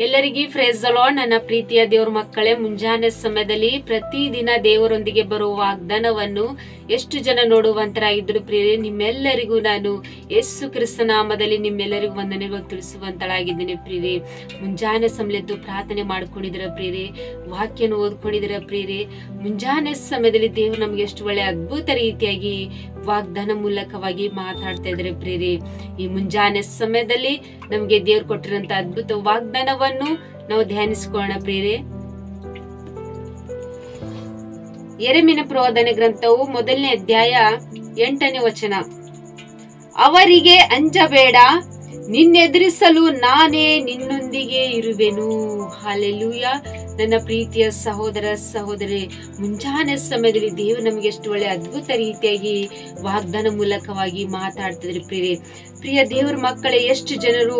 ಎಲ್ಲರಿಗೂ price the lord. ನನ್ನ ಪ್ರೀತಿಯ ದೇವರ ಮಕ್ಕಳೇ, ಮುಂಜಾನೆ ಸಮಯದಲ್ಲಿ ಪ್ರತಿದಿನ ದೇವರೊಂದಿಗೆ ಬರುವ ವಾಗ್ದಾನವನ್ನು ಎಷ್ಟು ಜನ ನೋಡುವಂತರಾಗಿದ್ರು ಪ್ರಿಯರೇ, ನಿಮ್ಮೆಲ್ಲರಿಗೂ ನಾನು ಯೇಸು ಕ್ರಿಸ್ತ ನಾಮದಲ್ಲಿ ನಿಮ್ಮೆಲ್ಲರಿಗೂ ವಂದನೆಗಳು ತಿಳಿಸುವಂತಳಾಗಿದ್ದೇನೆ ಪ್ರಿಯರೇ. ಮುಂಜಾನೆ ಸಮಯದ್ದು ಪ್ರಾರ್ಥನೆ ಮಾಡ್ಕೊಂಡಿದ್ದೀರ ಪ್ರಿಯರೇ, ವಾಕ್ಯನ ಓದ್ಕೊಂಡಿದ್ದೀರ ಪ್ರಿಯರೇ. ಮುಂಜಾನೆ ಸಮಯದಲ್ಲಿ ದೇವರು ನಮ್ಗೆ ಎಷ್ಟು ಒಳ್ಳೆ ಅದ್ಭುತ ರೀತಿಯಾಗಿ ವಾಗ್ದಾನ ಮೂಲಕವಾಗಿ ಮಾತಾಡ್ತಾ ಇದ್ದಾರೆ ಪ್ರಿಯರೇ. ಈ ಮುಂಜಾನೆ ಸಮಯದಲ್ಲಿ ನಮ್ಗೆ ದೇವ್ರು ಕೊಟ್ಟಿರೋಂತ ಅದ್ಭುತ ವಾಗ್ದಾನವನ್ನು ನಾವು ಧ್ಯಾನಿಸಿಕೊಳ್ಳೋಣ ಪ್ರಿಯರೇ. ಯೆರೆಮೀಯನ ಪ್ರವಾದನೆ ಗ್ರಂಥವು 1ನೇ ಅಧ್ಯಾಯ 8ನೇ ವಚನ. ಅವರಿಗೆ ಅಂಜಬೇಡ, ನಿನ್ನೆದುರಿಸಲು ನಾನೇ ನಿನ್ನೊಂದಿಗೆ ಇರುವೆನು. ಹಲ್ಲೆಲೂಯಾ. ನನ್ನ ಪ್ರೀತಿಯ ಸಹೋದರ ಸಹೋದರಿ, ಮುಂಜಾನೆ ಸಮಯದಲ್ಲಿ ದೇವರು ನಮಗೆ ಎಷ್ಟು ಒಳ್ಳೆ ಅದ್ಭುತ ರೀತಿಯಾಗಿ ವಾಗ್ದಾನ ಮೂಲಕವಾಗಿ ಮಾತಾಡ್ತಿದ್ರು ಪ್ರಿಯರೇ. ಪ್ರಿಯ ದೇವರ ಮಕ್ಕಳೇ, ಎಷ್ಟು ಜನರು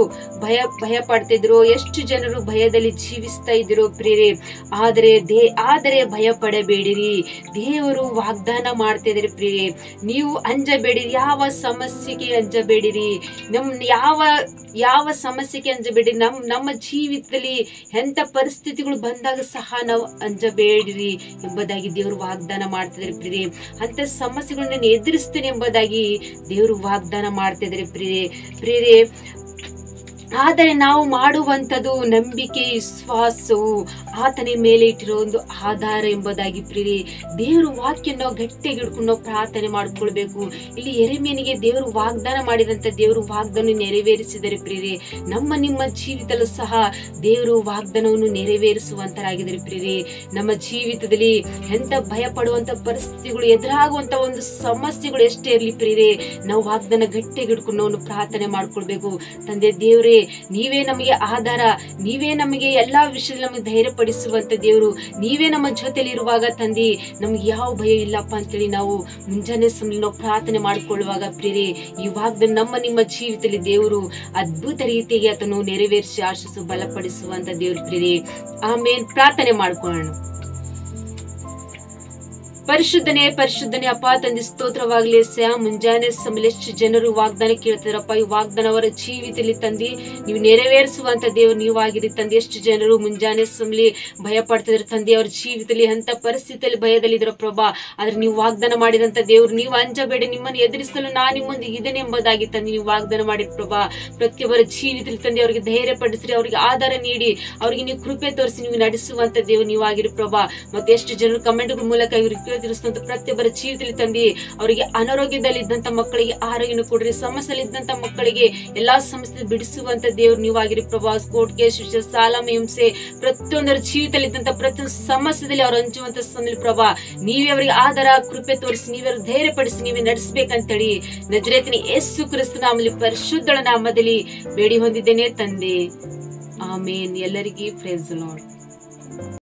ಭಯ ಪಡ್ತಿದ್ರು, ಎಷ್ಟು ಜನರು ಭಯದಲ್ಲಿ ಜೀವಿಸ್ತಾ ಇದ್ರು ಪ್ರಿಯರೇ. ಆದರೆ ಭಯ ಪಡಬೇಡಿರಿ, ದೇವರು ವಾಗ್ದಾನ ಮಾಡ್ತಿದ್ರಿ ಪ್ರಿಯರೇ. ನೀವು ಅಂಜಬೇಡಿರಿ, ಯಾವ ಸಮಸ್ಯೆಗೆ ಅಂಜಬೇಡಿರಿ, ಯಾವ ಸಮಸ್ಯೆಗೆ ಅಂಜಬೇಡಿ. ನಮ್ಮ ಜೀವಿತದಲ್ಲಿ ಎಂತ ಪರಿಸ್ಥಿತಿಗಳು ಬಂದಾಗ ಸಹ ನಾವು ಅಂಜಬೇಡಿರಿ ಎಂಬುದಾಗಿ ದೇವರು ವಾಗ್ದಾನ ಮಾಡ್ತಿದ್ದಾರೆ ಪ್ರಿಯರೇ. ಅಂತ ಸಮಸ್ಯೆಗಳನ್ನ ಎದುರಿಸ್ತೇನೆ ಎಂಬುದಾಗಿ ದೇವರು ವಾಗ್ದಾನ ಮಾಡ್ತಿದ್ದಾರೆ ಪ್ರಿಯರೇ. ಆದರೆ ನಾವು ಮಾಡುವಂಥದ್ದು ನಂಬಿಕೆ, ವಿಶ್ವಾಸವು ಆತನ ಮೇಲೆ ಇಟ್ಟಿರೋ ಒಂದು ಆಧಾರ ಎಂಬುದಾಗಿ ಪ್ರಿಯರೇ. ದೇವರು ವಾಕ್ಯ ನಾವು ಗಟ್ಟಿಯಾಗಿ ಹಿಡ್ಕೊಂಡು ನಾವು ಪ್ರಾರ್ಥನೆ ಮಾಡ್ಕೊಳ್ಬೇಕು. ಇಲ್ಲಿ ಯೆರೆಮೀಯನಿಗೆ ದೇವರು ವಾಗ್ದಾನ ಮಾಡಿದಂತ ದೇವರು ವಾಗ್ದಾನ ನೆರವೇರಿಸಿದರೆ ಪ್ರಿಯರೇ, ನಿಮ್ಮ ಜೀವಿತದಲ್ಲೂ ಸಹ ದೇವರು ವಾಗ್ದಾನವನ್ನು ನೆರವೇರಿಸುವಂತರಾಗಿದ್ದಾರೆ ಪ್ರಿಯರೇ. ನಮ್ಮ ಜೀವಿತದಲ್ಲಿ ಎಂತ ಭಯ ಪಡುವಂತ ಪರಿಸ್ಥಿತಿಗಳು, ಎದುರಾಗುವಂತ ಒಂದು ಸಮಸ್ಯೆಗಳು ಎಷ್ಟೇ ಇರಲಿ ಪ್ರಿಯರೇ, ನಾವು ವಾಗ್ದಾನ ಗಟ್ಟಿಯಾಗಿ ಹಿಡ್ಕೊಂಡು ನಾವು ಪ್ರಾರ್ಥನೆ ಮಾಡ್ಕೊಳ್ಬೇಕು. ತಂದೆ ದೇವರೇ, ನೀವೇ ನಮಗೆ ಆಧಾರ, ನೀವೇ ನಮಗೆ ಎಲ್ಲಾ ವಿಷಯದಲ್ಲಿ ನಮಗೆ ಧೈರ್ಯ ಪಡಿಸುವಂತ ದೇವರು, ನೀವೇ ನಮ್ಮ ಜೊತೆಲಿ ಇರುವಾಗ ತಂದೆ ನಮ್ಗೆ ಯಾವ ಭಯ ಇಲ್ಲಪ್ಪ ಅಂತೇಳಿ ನಾವು ಮುಂಜಾನೆ ಸಮಯ ನಾವು ಪ್ರಾರ್ಥನೆ ಮಾಡಿಕೊಳ್ಳುವಾಗ ಪ್ರಿಯರೇ, ಈ ವಾಗ್ದಾನ ನಿಮ್ಮ ಜೀವಿತದಲ್ಲಿ ದೇವರು ಅದ್ಭುತ ರೀತಿಯಾಗಿ ಅದನ್ನು ನೆರವೇರಿಸಿ ಆಶಿಸು ಬಲಪಡಿಸುವಂತ ದೇವರು ಪ್ರಿಯರೇ. ಆಮೇಲೆ ಪ್ರಾರ್ಥನೆ ಮಾಡ್ಕೊಳ್ಳೋಣ. ಪರಿಶುದ್ಧನೇ ಅಪ್ಪ ತಂದೆ, ಸ್ತೋತ್ರವಾಗ್ಲಿ ಸ್ಯ. ಮುಂಜಾನೆ ಸಮಯ ಎಷ್ಟು ಜನರು ವಾಗ್ದಾನ ಕೇಳ್ತಾರಪ್ಪ, ಈ ವಾಗ್ದಾನ ಅವರ ಜೀವಿತದಲ್ಲಿ ತಂದಿ ನೀವು ನೆರವೇರಿಸುವಂತ ದೇವರು ನೀವಾಗಿರಿ ತಂದೆ. ಎಷ್ಟು ಜನರು ಮುಂಜಾನೆ ಸಮಯ ಭಯ ಪಡ್ತಿದ್ರು ತಂದೆ, ಅವ್ರ ಜೀವಿತದಲ್ಲಿ ಅಂತ ಪರಿಸ್ಥಿತಿಯಲ್ಲಿ ಭಯದಲ್ಲಿ ಇದ್ರ ಪ್ರಭಾ. ಆದ್ರೆ ನೀವು ವಾಗ್ದಾನ ಮಾಡಿದಂತ ದೇವರು, ನೀವು ಅಂಜಬೇಡಿ, ನಿಮ್ಮನ್ನು ಎದುರಿಸಲು ನಾನು ನಿಮ್ಮೊಂದಿಗೆ ಇದ್ದೇನೆ ಎಂಬುದಾಗಿ ತಂದೆ ನೀವು ವಾಗ್ದಾನ ಮಾಡಿದ ಪ್ರಭಾ. ಪ್ರತಿಯೊಬ್ಬರ ಜೀವಿತದಲ್ಲಿ ತಂದೆ ಅವರಿಗೆ ಧೈರ್ಯ ಪಡಿಸ್ರಿ, ಅವರಿಗೆ ಆಧಾರ ನೀಡಿ, ಅವರಿಗೆ ನೀವು ಕೃಪೆ ತೋರಿಸಿ ನೀವು ನಡೆಸುವಂತ ದೇವರು ನೀವಾಗಿರಿ ಪ್ರಭಾ. ಮತ್ತೆ ಎಷ್ಟು ಜನರು ಕಮೆಂಟ್ಗಳ ಮೂಲಕ ಪ್ರತಿಯೊಬ್ಬರ ಜೀವಿತದಲ್ಲಿ ತಂದಿ ಅವರಿಗೆ ಅನಾರೋಗ್ಯದಲ್ಲಿ ಇದ್ದಂತ ಮಕ್ಕಳಿಗೆ ಆರೋಗ್ಯನ ಕೊಡ್ರಿ, ಸಮಸ್ಯೆಯಲ್ಲಿ ಇದ್ದಂತ ಮಕ್ಕಳಿಗೆ ಎಲ್ಲಾ ಸಮಸ್ಯೆ ಬಿಡಿಸುವಂತ ದೇವ್ರು ನೀವಾಗಿರಿ ಪ್ರಭಾ. ಕೋರ್ಟ್ ಕೇಸ್, ಸಾಲ, ಹಿಂಸೆ, ಪ್ರತಿಯೊಂದರ ಜೀವಿತದಲ್ಲಿ ಇದ್ದಂತ ಪ್ರತಿಯೊಂದು ಸಮಸ್ಯೆದಲ್ಲಿ ಅವ್ರು ಹಂಚುವಂತ ಸಮಯ ಪ್ರಭಾ, ನೀವೇ ಅವರಿಗೆ ಆಧಾರ ಕೃಪೆ ತೋರಿಸಿ, ನೀವೇ ಧೈರ್ಯ ಪಡಿಸಿ, ನೀವೇ ನಡೆಸಬೇಕಂತೇಳಿ ನಜರೇತಿನ ಯೇಸು ಕ್ರಿಸ್ತ ನಾಮದಲ್ಲಿ ಪರಿಶುದ್ಧ ನಾಮದಲ್ಲಿ ಬೇಡಿ ಹೊಂದಿದ್ದೇನೆ ತಂದೆ. ಆಮೇನ್. ಎಲ್ಲರಿಗೂ ಪ್ರೈಸ್ ದಿ ಲಾರ್ಡ್.